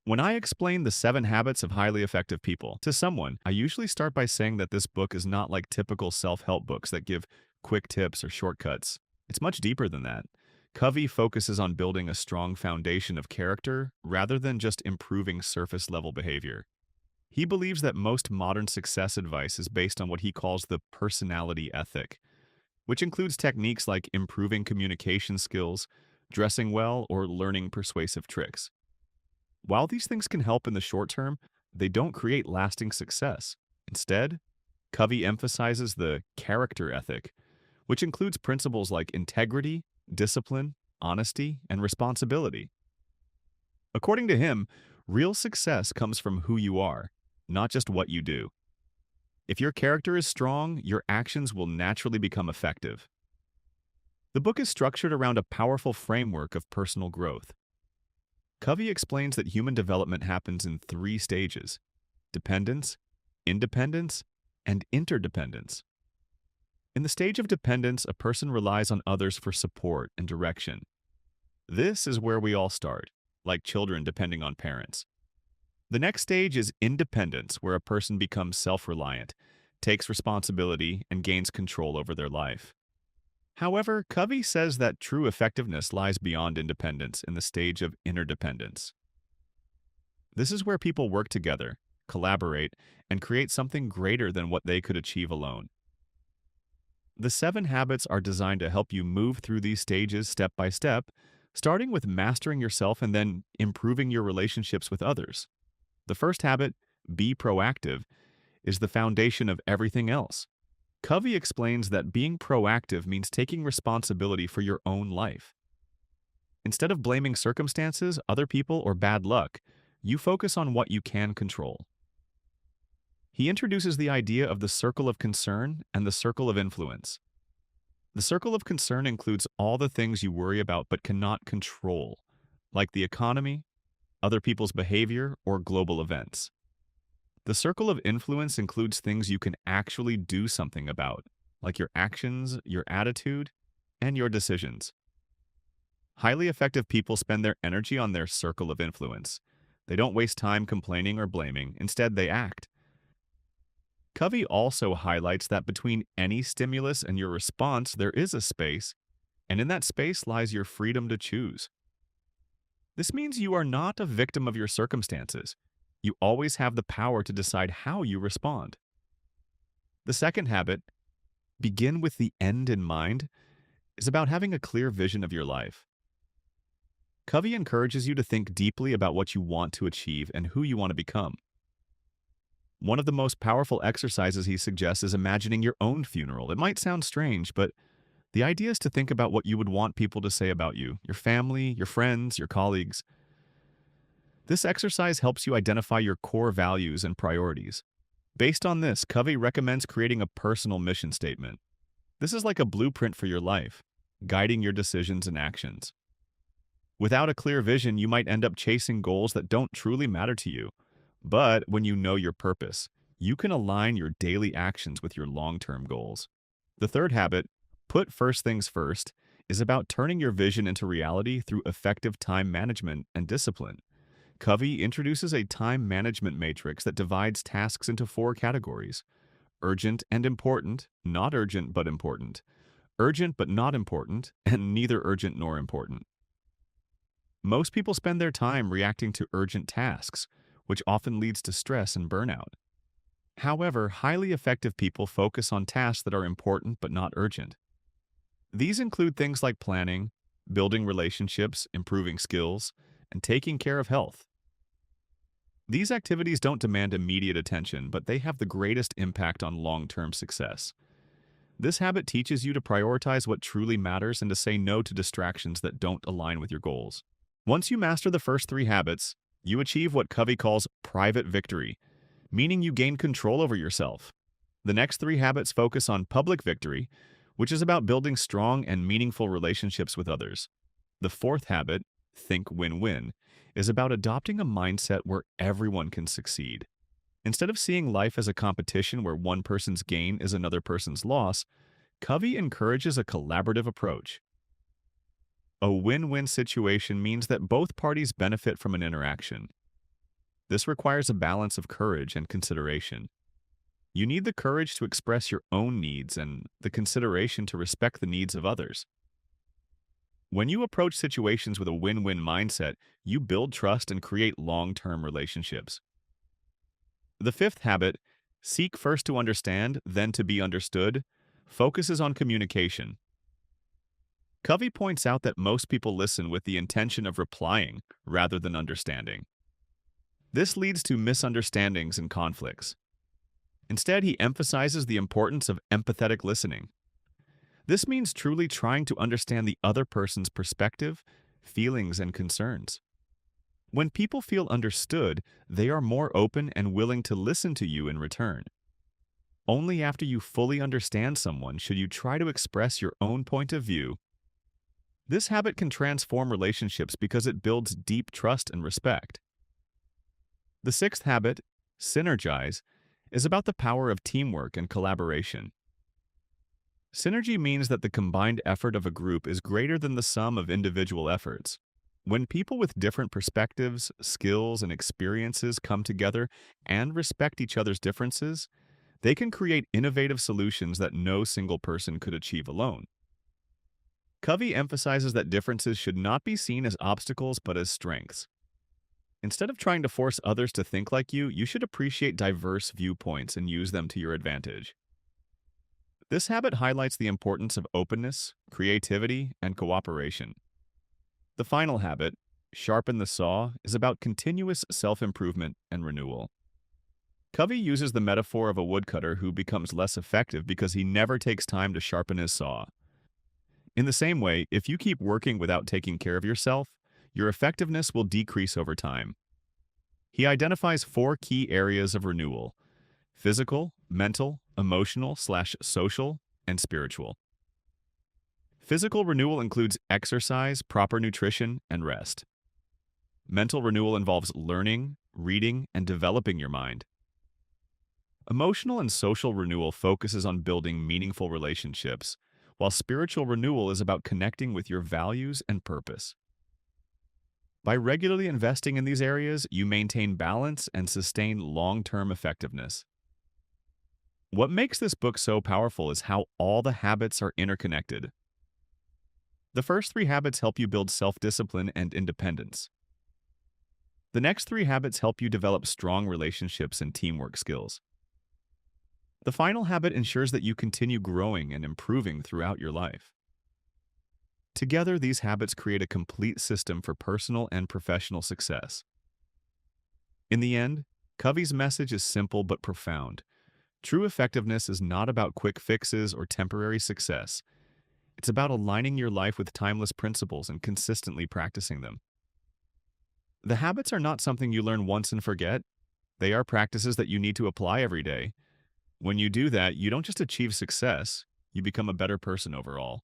When I explain the 7 habits of highly effective people to someone, I usually start by saying that this book is not like typical self-help books that give quick tips or shortcuts. It's much deeper than that. Covey focuses on building a strong foundation of character rather than just improving surface-level behavior. He believes that most modern success advice is based on what he calls the personality ethic, which includes techniques like improving communication skills, dressing well, or learning persuasive tricks. While these things can help in the short term, they don't create lasting success. Instead, Covey emphasizes the character ethic, which includes principles like integrity, discipline, honesty, and responsibility. According to him, real success comes from who you are, not just what you do. If your character is strong, your actions will naturally become effective. The book is structured around a powerful framework of personal growth. Covey explains that human development happens in 3 stages: dependence, independence, and interdependence. In the stage of dependence, a person relies on others for support and direction. This is where we all start, like children depending on parents. The next stage is independence, where a person becomes self-reliant, takes responsibility, and gains control over their life. However, Covey says that true effectiveness lies beyond independence in the stage of interdependence. This is where people work together, collaborate, and create something greater than what they could achieve alone. The 7 habits are designed to help you move through these stages step by step, starting with mastering yourself and then improving your relationships with others. The first habit, be proactive, is the foundation of everything else. Covey explains that being proactive means taking responsibility for your own life. Instead of blaming circumstances, other people, or bad luck, you focus on what you can control. He introduces the idea of the circle of concern and the circle of influence. The circle of concern includes all the things you worry about but cannot control, like the economy, other people's behavior, or global events. The circle of influence includes things you can actually do something about, like your actions, your attitude, and your decisions. Highly effective people spend their energy on their circle of influence. They don't waste time complaining or blaming, instead they act. Covey also highlights that between any stimulus and your response, there is a space, and in that space lies your freedom to choose. This means you are not a victim of your circumstances. You always have the power to decide how you respond. The second habit, begin with the end in mind, is about having a clear vision of your life. Covey encourages you to think deeply about what you want to achieve and who you want to become. One of the most powerful exercises he suggests is imagining your own funeral. It might sound strange, but the idea is to think about what you would want people to say about you, your family, your friends, your colleagues. This exercise helps you identify your core values and priorities. Based on this, Covey recommends creating a personal mission statement. This is like a blueprint for your life, guiding your decisions and actions. Without a clear vision, you might end up chasing goals that don't truly matter to you. But when you know your purpose, you can align your daily actions with your long-term goals. The third habit, put first things first, is about turning your vision into reality through effective time management and discipline. Covey introduces a time management matrix that divides tasks into 4 categories: urgent and important, not urgent but important, urgent but not important, and neither urgent nor important. Most people spend their time reacting to urgent tasks, which often leads to stress and burnout. However, highly effective people focus on tasks that are important but not urgent. These include things like planning, building relationships, improving skills, and taking care of health. These activities don't demand immediate attention, but they have the greatest impact on long-term success. This habit teaches you to prioritize what truly matters and to say no to distractions that don't align with your goals. Once you master the first 3 habits, you achieve what Covey calls private victory, meaning you gain control over yourself. The next 3 habits focus on public victory, which is about building strong and meaningful relationships with others. The fourth habit, think win-win, is about adopting a mindset where everyone can succeed. Instead of seeing life as a competition where one person's gain is another person's loss, Covey encourages a collaborative approach. A win-win situation means that both parties benefit from an interaction. This requires a balance of courage and consideration. You need the courage to express your own needs and the consideration to respect the needs of others. When you approach situations with a win-win mindset, you build trust and create long-term relationships. The fifth habit, seek first to understand, then to be understood, focuses on communication. Covey points out that most people listen with the intention of replying rather than understanding. This leads to misunderstandings and conflicts. Instead, he emphasizes the importance of empathetic listening. This means truly trying to understand the other person's perspective, feelings, and concerns. When people feel understood, they are more open and willing to listen to you in return. Only after you fully understand someone should you try to express your own point of view. This habit can transform relationships because it builds deep trust and respect. The sixth habit, synergize, is about the power of teamwork and collaboration. Synergy means that the combined effort of a group is greater than the sum of individual efforts. When people with different perspectives, skills, and experiences come together and respect each other's differences, they can create innovative solutions that no single person could achieve alone. Covey emphasizes that differences should not be seen as obstacles but as strengths. Instead of trying to force others to think like you should appreciate diverse viewpoints and use them to your advantage. This habit highlights the importance of openness, creativity, and cooperation. The final habit, sharpen the saw, is about continuous self-improvement and renewal. Covey uses the metaphor of a woodcutter who becomes less effective because he never takes time to sharpen his saw. In the same way, if you keep working without taking care of yourself, your effectiveness will decrease over time. He identifies 4 key areas of renewal: physical, mental, emotional/social, and spiritual. Physical renewal includes exercise, proper nutrition, and rest. Mental renewal involves learning, reading, and developing your mind. Emotional and social renewal focuses on building meaningful relationships, while spiritual renewal is about connecting with your values and purpose. By regularly investing in these areas, you maintain balance and sustain long-term effectiveness. What makes this book so powerful is how all the habits are interconnected. The first 3 habits help you build self-discipline and independence. The next 3 habits help you develop strong relationships and teamwork skills. The final habit ensures that you continue growing and improving throughout your life. Together, these habits create a complete system for personal and professional success. In the end, Covey's message is simple but profound. True effectiveness is not about quick fixes or temporary success. It's about aligning your life with timeless principles and consistently practicing them. The habits are not something you learn once and forget. They are practices that you need to apply every day. When you do that, you don't just achieve success, you become a better person overall.